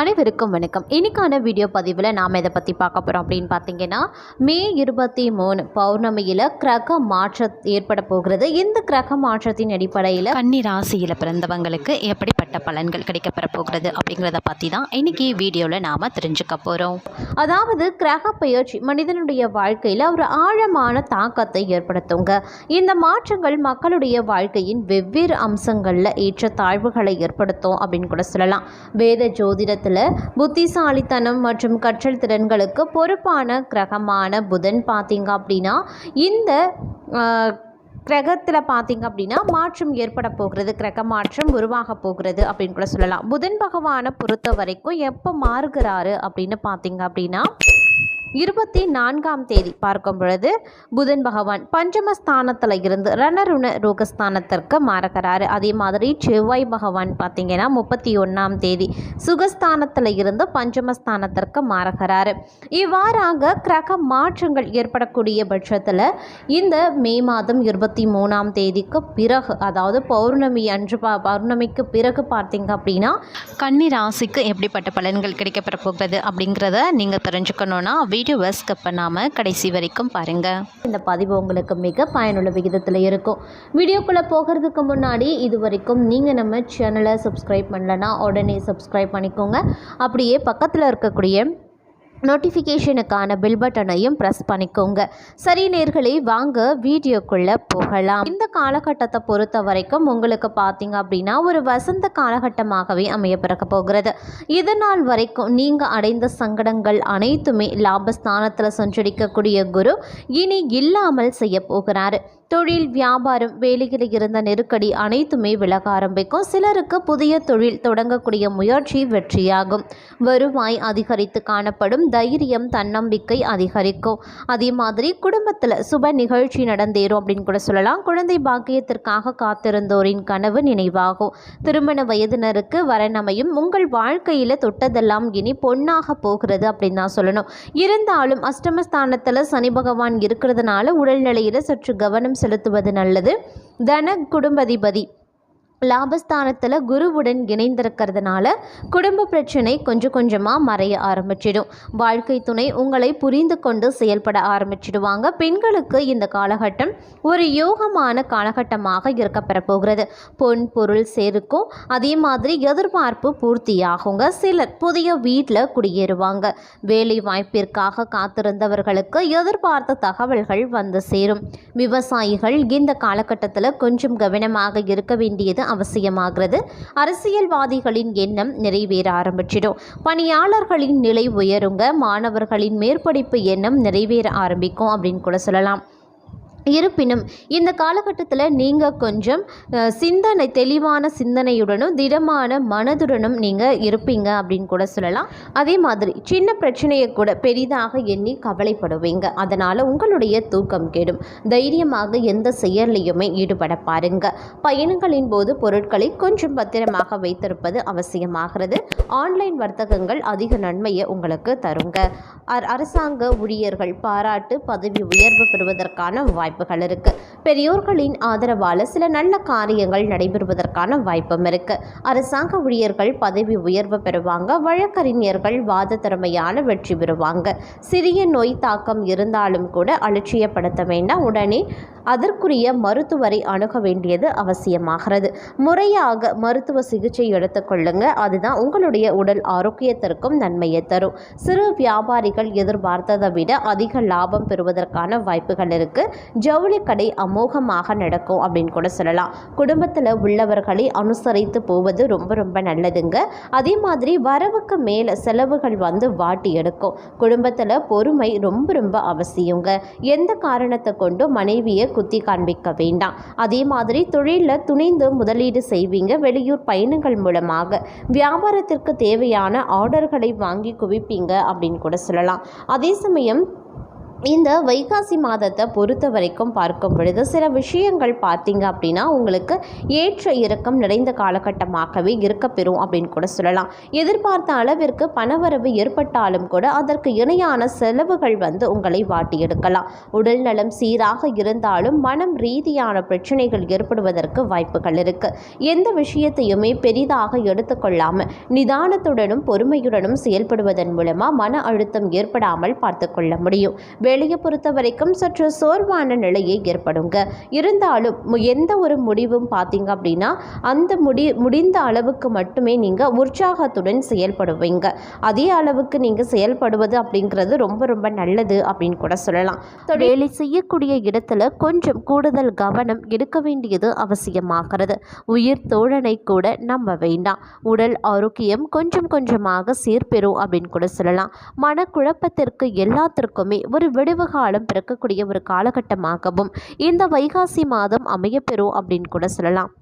அனைவருக்கும் வணக்கம். இன்னைக்கான வீடியோ பதிவில் நாம் இதை பற்றி பார்க்க போகிறோம் அப்படின்னு பார்த்தீங்கன்னா, மே 23 பௌர்ணமியில் கிரக மாற்றம் ஏற்பட போகிறது. இந்த கிரக மாற்றத்தின் அடிப்படையில் கன்னி ராசியில் பிறந்தவங்களுக்கு எப்படிப்பட்ட பலன்கள் கிடைக்கப்பெற போகிறது அப்படிங்கிறத பற்றி தான் இன்னைக்கு வீடியோவில் நாம் தெரிஞ்சுக்க போகிறோம். அதாவது கிரக பயிற்சி மனிதனுடைய வாழ்க்கையில் ஒரு ஆழமான தாக்கத்தை ஏற்படுத்துங்க. இந்த மாற்றங்கள் மக்களுடைய வாழ்க்கையின் வெவ்வேறு அம்சங்களில் ஏற்ற தாழ்வுகளை ஏற்படுத்தும் அப்படின்னு கூட சொல்லலாம். வேத ஜோதிடத்தில் புத்திசாலித்தனம் மற்றும் கற்றல் திறன்களுக்கு பொறுப்பான கிரகமான புதன் பார்த்தீங்க அப்படின்னா இந்த கிரகத்தில் பார்த்தீங்க அப்படின்னா மாற்றம் ஏற்பட போகிறது, கிரக மாற்றம் உருவாக போகிறது அப்படின்னு கூட சொல்லலாம். புதன் பகவானை பொறுத்த வரைக்கும் எப்போ மாறுகிறாரு அப்படின்னு பார்த்தீங்க அப்படின்னா 24ஆம் தேதி பார்க்கும் பொழுது புதன் பகவான் பஞ்சமஸ்தானத்தில் இருந்து ரணருண ரோகஸ்தானத்திற்கு மாறுகிறாரு. அதே மாதிரி செவ்வாய் பகவான் பார்த்தீங்கன்னா 31ஆம் தேதி சுகஸ்தானத்தில் இருந்து பஞ்சமஸ்தானத்திற்கு மாறுகிறாரு. இவ்வாறாக கிரக மாற்றங்கள் ஏற்படக்கூடிய பட்சத்தில் இந்த மே மாதம் 23ஆம் தேதிக்கு பிறகு, அதாவது பௌர்ணமி அன்று பௌர்ணமிக்கு பிறகு பார்த்தீங்க அப்படின்னா கன்னி ராசிக்கு எப்படிப்பட்ட பலன்கள் கிடைக்கப்பெற போகிறது அப்படிங்கிறத நீங்கள் தெரிஞ்சுக்கணுன்னா வீடியோவை ஸ்கிப் பண்ணாமல் கடைசி வரைக்கும் பாருங்கள். இந்த பதிவு உங்களுக்கு மிக பயனுள்ள விகிதத்தில் இருக்கும். வீடியோக்குள்ளே போகிறதுக்கு முன்னாடி இது வரைக்கும் நீங்கள் நம்ம சேனலை சப்ஸ்கிரைப் பண்ணலைன்னா உடனே சப்ஸ்கிரைப் பண்ணிக்கோங்க. அப்படியே பக்கத்தில் இருக்கக்கூடிய நோட்டிஃபிகேஷனுக்கான பெல் பட்டனையும் ப்ரெஸ் பண்ணிக்கோங்க. சரி நேயர்களே, வாங்க வீடியோக்குள்ளே போகலாம். இந்த காலகட்டத்தை பொறுத்த வரைக்கும் உங்களுக்கு பார்த்தீங்க அப்படின்னா ஒரு வசந்த காலகட்டமாகவே அமைய பிறக்க போகிறது. இதனால் வரைக்கும் நீங்கள் அடைந்த சங்கடங்கள் அனைத்துமே லாபஸ்தானத்தில் சஞ்சரிக்கக்கூடிய குரு இனி இல்லாமல் செய்ய போகிறாரு. தொழில், வியாபாரம், வேலையில் இருந்த நெருக்கடி அனைத்துமே விலக ஆரம்பிக்கும். சிலருக்கு புதிய தொழில் தொடங்கக்கூடிய முயற்சி வெற்றியாகும். வருவாய் அதிகரித்து காணப்படும். தைரியம், தன்னம்பிக்கை அதிகரிக்கும். அதே மாதிரி குடும்பத்தில் சுப நிகழ்ச்சி நடந்தேறும் அப்படின்னு கூட சொல்லலாம். குழந்தை பாக்கியத்திற்காக காத்திருந்தோரின் கனவு நினைவாகும். திருமண வயதினருக்கு வரணமையும். உங்கள் வாழ்க்கையில் தொட்டதெல்லாம் இனி பொன்னாக போகிறது அப்படின்னு தான் சொல்லணும். இருந்தாலும் அஷ்டமஸ்தானத்தில் சனி பகவான் இருக்கிறதுனால உடல்நிலையில் சற்று கவனம் செலுத்துவது நல்லது. தன குடும்பாதிபதி லாபஸ்தானத்தில் குருவுடன் இணைந்திருக்கிறதுனால குடும்ப பிரச்சனை கொஞ்சம் கொஞ்சமாக மறைய ஆரம்பிச்சிடும். வாழ்க்கை துணை உங்களை புரிந்து கொண்டு செயல்பட ஆரம்பிச்சிடுவாங்க. பெண்களுக்கு இந்த காலகட்டம் ஒரு யோகமான காலகட்டமாக இருக்கப்பெற போகிறது. பொன் பொருள் சேருக்கும். அதே மாதிரி எதிர்பார்ப்பு பூர்த்தியாகுங்க. சிலர் புதிய வீட்டில் குடியேறுவாங்க. வேலை வாய்ப்பிற்காக காத்திருந்தவர்களுக்கு எதிர்பார்த்த தகவல்கள் வந்து சேரும். விவசாயிகள் இந்த காலகட்டத்தில் கொஞ்சம் கவனமாக இருக்க வேண்டியது அவசியமாகிறது. அரசியல்வாதிகளின் எண்ணம் நிறைவேற ஆரம்பிச்சிடும். பணியாளர்களின் நிலை உயருங்க. மாணவர்களின் மேற்படிப்பு எண்ணம் நிறைவேற ஆரம்பிக்கும் அப்படின்னு கூட சொல்லலாம். இருப்பினும் இந்த காலகட்டத்தில் நீங்கள் கொஞ்சம் தெளிவான சிந்தனையுடனும் திடமான மனதுடனும் நீங்கள் இருப்பீங்க அப்படின்னு கூட சொல்லலாம். அதே மாதிரி சின்ன பிரச்சனையை கூட பெரிதாக எண்ணி கவலைப்படுவீங்க. அதனால் உங்களுடைய தூக்கம் கெடும். தைரியமாக எந்த செயலையுமே ஈடுபட பாருங்க. பயணங்களின் போது பொருட்களை கொஞ்சம் பத்திரமாக வைத்திருப்பது அவசியமாகிறது. ஆன்லைன் வர்த்தகங்கள் அதிக நன்மையை உங்களுக்கு தருங்க. அரசாங்க ஊழியர்கள் பாராட்டு, பதவி உயர்வு பெறுவதற்கான வாய்ப்புகள் இருக்கு. பெரியோர்களின் ஆதரவால் சில நல்ல காரியங்கள் நடைபெறுவதற்கான வாய்ப்பும் இருக்கு. அரசாங்க ஊழியர்கள் பதவி உயர்வு பெறுவாங்க. வழக்கறிஞர்கள் வாத திறமையான வெற்றி பெறுவாங்க. சிறிய நோய் தாக்கம் இருந்தாலும் கூட அலட்சியப்படுத்த வேண்டாம். உடனே அதற்குரிய மருத்துவரை அணுக வேண்டியது அவசியமாகிறது. முறையாக மருத்துவ சிகிச்சை எடுத்துக்கொள்ளுங்க. அதுதான் உங்களுடைய உடல் ஆரோக்கியத்திற்கும் நன்மையை தரும். சிறு வியாபாரிகள் எதிர்பார்த்ததை விட அதிக லாபம் பெறுவதற்கான வாய்ப்புகள் இருக்கு. ஜவுளி கடை அமோகமாக நடக்கும் அப்படின்னு கூட சொல்லலாம். குடும்பத்தில் உள்ளவர்களை அனுசரித்து போவது ரொம்ப ரொம்ப நல்லதுங்க. அதே மாதிரி வரவுக்கு மேலே செலவுகள் வந்து வாட்டி எடுக்கும். குடும்பத்தில் பொறுமை ரொம்ப ரொம்ப அவசியங்க. எந்த காரணத்தை கொண்டு மனைவியை குத்தி காண்பிக்க வேண்டாம். அதே மாதிரி தொழிலில் துணிந்து முதலீடு செய்வீங்க. வெளியூர் பயணங்கள் மூலமாக வியாபாரத்திற்கு தேவையான ஆர்டர்களை வாங்கி குவிப்பீங்க அப்படின்னு கூட சொல்லலாம். அதே சமயம் இந்த வைகாசி மாதத்தை பொறுத்த வரைக்கும் பார்க்கும் பொழுது சில விஷயங்கள் பார்த்தீங்க அப்படின்னா உங்களுக்கு ஏற்ற இறக்கம் நிறைந்த காலகட்டமாகவே இருக்கப்பெறும் அப்படின்னு கூட சொல்லலாம். எதிர்பார்த்த அளவிற்கு பணவரவு ஏற்பட்டாலும் கூட அதற்கு இணையான செலவுகள் உங்களை வாட்டி எடுக்கலாம். உடல் நலம் சீராக இருந்தாலும் மனம் ரீதியான பிரச்சனைகள் ஏற்படுவதற்கு வாய்ப்புகள் இருக்கு. எந்த விஷயத்தையுமே பெரிதாக எடுத்துக்கொள்ளாமல் நிதானத்துடனும் பொறுமையுடனும் செயல்படுவதன் மூலமா மன அழுத்தம் ஏற்படாமல் பார்த்து கொள்ள முடியும். வேலையை பொறுத்த வரைக்கும் சற்று சோர்வான நிலையே ஏற்படுங்க. இருந்தாலும் எந்த ஒரு முடிவும் பார்த்தீங்க அப்படின்னா அந்த முடிந்த அளவுக்கு மட்டுமே நீங்கள் உற்சாகத்துடன் செயல்படுவீங்க. அதே அளவுக்கு நீங்கள் செயல்படுவது அப்படிங்கிறது ரொம்ப ரொம்ப நல்லது அப்படின்னு கூட சொல்லலாம். வேலை செய்யக்கூடிய இடத்துல கொஞ்சம் கூடுதல் கவனம் எடுக்க வேண்டியது அவசியமாகிறது. உயிர் தோழனை கூட நம்ப வேண்டாம். உடல் ஆரோக்கியம் கொஞ்சம் கொஞ்சமாக சீர்பெறும் அப்படின்னு கூட சொல்லலாம். மனக்குழப்பத்திற்கு எல்லாத்திற்குமே ஒரு விடுவு காலம் பிறக்கக்கூடிய ஒரு காலகட்டமாகவும் இந்த வைகாசி மாதம் அமையப்பெறும் அப்படின்னு கூட சொல்லலாம்.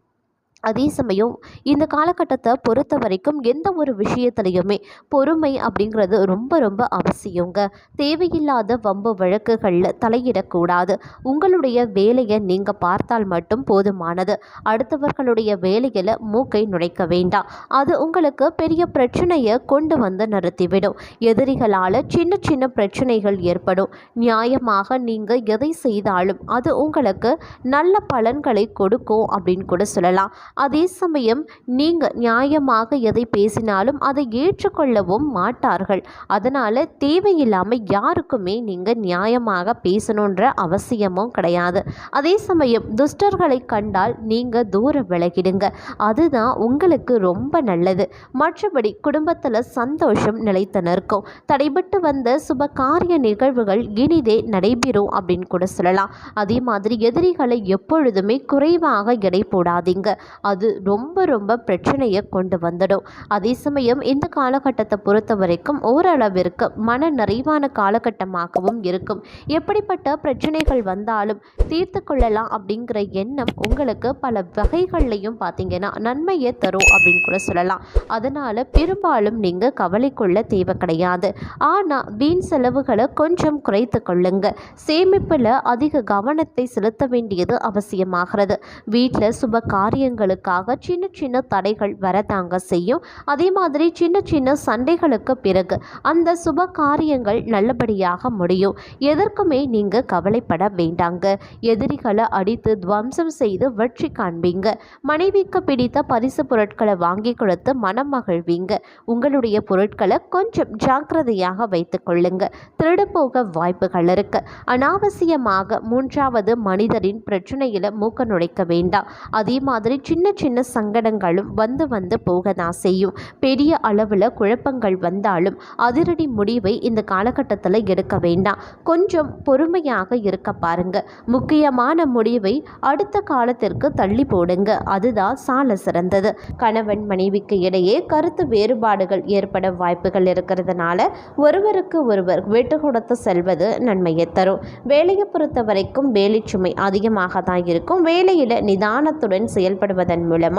அதே சமயம் இந்த காலகட்டத்தை பொறுத்த வரைக்கும் எந்த ஒரு விஷயத்துலையுமே பொறுமை அப்படிங்கிறது ரொம்ப ரொம்ப அவசியங்க. தேவையில்லாத வம்பு வழக்குகளில் தலையிடக்கூடாது. உங்களுடைய வேலையை நீங்கள் பார்த்தால் மட்டும் போதுமானது. அடுத்தவர்களுடைய வேலையில் மூக்கை நுழைக்க வேண்டாம். அது உங்களுக்கு பெரிய பிரச்சனையை கொண்டு நிறுத்திவிடும். எதிரிகளால் சின்ன சின்ன பிரச்சனைகள் ஏற்படும். நியாயமாக நீங்கள் எதை செய்தாலும் அது உங்களுக்கு நல்ல பலன்களை கொடுக்கும் அப்படின்னு கூட சொல்லலாம். அதே சமயம் நீங்கள் நியாயமாக எதை பேசினாலும் அதை ஏற்றுக்கொள்ளவும் மாட்டார்கள். அதனால் தேவையில்லாமல் யாருக்குமே நீங்கள் நியாயமாக பேசணுன்ற அவசியமும் கிடையாது. அதே சமயம் துஷ்டர்களை கண்டால் நீங்கள் தூர விலகிடுங்க. அதுதான் உங்களுக்கு ரொம்ப நல்லது. மற்றபடி குடும்பத்தில் சந்தோஷம் நிலைத்து நிற்கும். தடைபட்டு வந்த சுப காரிய நிகழ்வுகள் இனிதே நடைபெறும் அப்படின்னு கூட சொல்லலாம். அதே மாதிரி எதிரிகளை எப்பொழுதுமே குறைவாக எடை போடாதீங்க. அது ரொம்ப ரொம்ப பிரச்சனையை கொண்டு வந்துடும். அதே சமயம் இந்த காலகட்டத்தை பொறுத்த வரைக்கும் ஓரளவிற்கு மன நிறைவான காலகட்டமாகவும் இருக்கும். எப்படிப்பட்ட பிரச்சனைகள் வந்தாலும் தீர்த்து கொள்ளலாம் அப்படிங்கிற எண்ணம் உங்களுக்கு பல வகைகள்லையும் பார்த்தீங்கன்னா நன்மையை தரும் அப்படின்னு கூட சொல்லலாம். அதனால் பெரும்பாலும் நீங்கள் கவலை கொள்ள தேவை கிடையாது. ஆனால் வீண் செலவுகளை கொஞ்சம் குறைத்து கொள்ளுங்க. சேமிப்பில் அதிக கவனத்தை செலுத்த வேண்டியது அவசியமாகிறது. வீட்டில் சுப காரியங்களுக்காக சின்ன சின்ன தடைகள் வரதாங்க செய்யும். அதே மாதிரி சின்ன சின்ன சண்டைகளுக்கு பிறகு அந்த சுப காரியங்கள் நல்லபடியாக முடியும். எதற்குமே நீங்க கவலைப்பட வேண்டாங்க. எதிரிகளை அடித்து துவம்சம் செய்து வெற்றி காண்பீங்க. மனைவிக்கு பிடித்த பரிசு பொருட்களை வாங்கி கொடுத்து மனம் மகிழ்வீங்க. உங்களுடைய பொருட்களை கொஞ்சம் ஜாக்கிரதையாக வைத்துக் கொள்ளுங்க. திருடு போக வாய்ப்புகள் இருக்கு. அனாவசியமாக மூன்றாவது மனிதரின் பிரச்சனையில மூக்க நுழைக்க வேண்டாம். அதே மாதிரி சின்ன சின்ன சங்கடங்களும் வந்து போக தான் செய்யும். பெரிய அளவில் குழப்பங்கள் வந்தாலும் அதிரடி முடிவை இந்த காலகட்டத்தில் எடுக்க வேண்டாம். கொஞ்சம் பொறுமையாக இருக்க பாருங்க. முக்கியமான முடிவை அடுத்த காலத்திற்கு தள்ளி போடுங்க. அதுதான் சால சிறந்தது. கணவன் மனைவிக்கு இடையே கருத்து வேறுபாடுகள் ஏற்பட வாய்ப்புகள் இருக்கிறதுனால ஒருவருக்கு ஒருவர் விட்டு கொடுத்து செல்வது நன்மையை தரும். வேலையை பொறுத்த வரைக்கும் வேலை சுமை அதிகமாக தான் இருக்கும். வேலையில் நிதானத்துடன் செயல்படுவதன் மூலமாக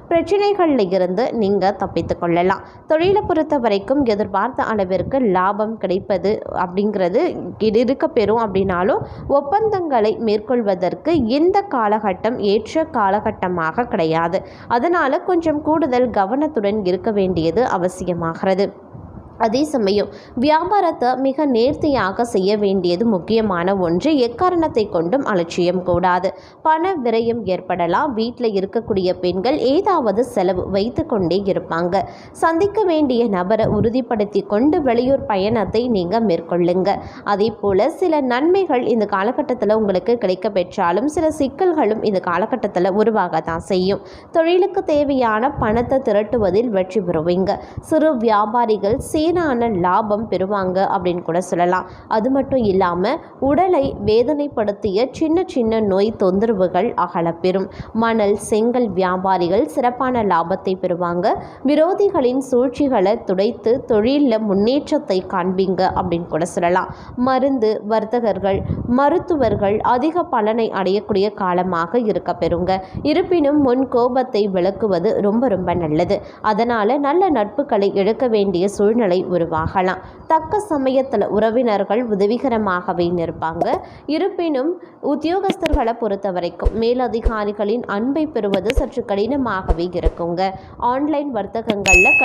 பிரச்சனைகளில் இருந்து நீங்கள் தப்பித்து கொள்ளலாம். தொழிலை பொறுத்த வரைக்கும் எதிர்பார்த்த அளவிற்கு லாபம் கிடைப்பது அப்படிங்கிறது இருக்க பெறும். அப்படின்னாலும் ஒப்பந்தங்களை மேற்கொள்வதற்கு இந்த காலகட்டம் ஏற்ற காலகட்டமாக கிடையாது. அதனால் கொஞ்சம் கூடுதல் கவனத்துடன் இருக்க வேண்டியது அவசியமாகிறது. அதே சமயம் வியாபாரத்தை மிக நேர்த்தியாக செய்ய வேண்டியது முக்கியமான ஒன்று. எக்காரணத்தை கொண்டும் அலட்சியம் கூடாது. பண விரயம் ஏற்படலாம். வீட்டில் இருக்கக்கூடிய பெண்கள் ஏதாவது செலவு வைத்து கொண்டே இருப்பாங்க. சந்திக்க வேண்டிய நபரை உறுதிப்படுத்தி கொண்டு வெளியூர் பயணத்தை நீங்கள் மேற்கொள்ளுங்க. அதே போல் சில நன்மைகள் இந்த காலகட்டத்தில் உங்களுக்கு கிடைக்க பெற்றாலும் சில சிக்கல்களும் இந்த காலகட்டத்தில் உருவாக தான் செய்யும். தொழிலுக்கு தேவையான பணத்தை திரட்டுவதில் வெற்றி பெறுவீங்க. சிறு வியாபாரிகள் லாபம் பெறுவாங்க அப்படின்னு கூட சொல்லலாம். அது மட்டும் இல்லாமல் உடலை வேதனைப்படுத்திய சின்ன சின்ன நோய் தொந்தரவுகள் அகலப்பெறும். மணல் செங்கல் வியாபாரிகள் சிறப்பான லாபத்தை பெறுவாங்க. விரோதிகளின் சூழ்ச்சிகளை துடைத்து தொழிலில் முன்னேற்றத்தை காண்பீங்க அப்படின்னு கூட சொல்லலாம். மருந்து வர்த்தகர்கள் மருத்துவர்கள் அதிக பலனை அடையக்கூடிய காலமாக இருக்க பெறுங்க. இருப்பினும் முன் கோபத்தை விளக்குவது ரொம்ப ரொம்ப நல்லது. அதனால் நல்ல நட்புகளை இழக்க வேண்டிய சூழ்நிலை உருவாகலாம். தக்க சமயத்தில் உறவினர்கள் உதவிகரமாகவே நிற்பாங்க. இருப்பினும் உத்தியோகஸ்தர்களை பொறுத்த வரைக்கும் மேலதிகாரிகளின் அன்பை பெறுவது சற்று கடினமாகவே இருக்குங்க. ஆன்லைன் வர்த்தகங்களில்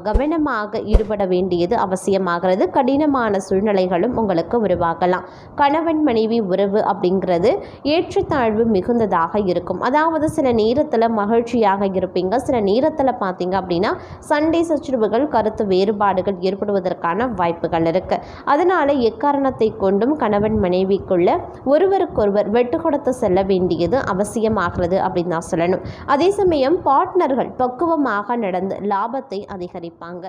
கவனமாக ஈடுபட வேண்டியது அவசியமாகிறது. கடினமான சூழ்நிலைகளும் உங்களுக்கு உருவாகலாம். கணவன் மனைவி உறவு அப்படிங்கிறது ஏற்றத்தாழ்வு மிகுந்ததாக இருக்கும். அதாவது சில நேரத்தில் மகிழ்ச்சியாக இருப்பீங்க, சில நேரத்தில் பார்த்தீங்க அப்படின்னா சண்டை சச்சரவுகள், கருத்து வேறுபாடுகள் ஏற்படுவதற்கான வாய்ப்புகள் இருக்கு. அதனால எக்காரணத்தை கொண்டும் கணவன் மனைவிக்குள்ள ஒருவருக்கொருவர் வெட்டு கொடுத்து செல்ல வேண்டியது அவசியமாகிறது அப்படின்னு தான் சொல்லணும். அதே சமயம் பார்ட்னர்கள் பக்குவமாக நடந்து லாபத்தை அதிகரிப்பாங்க.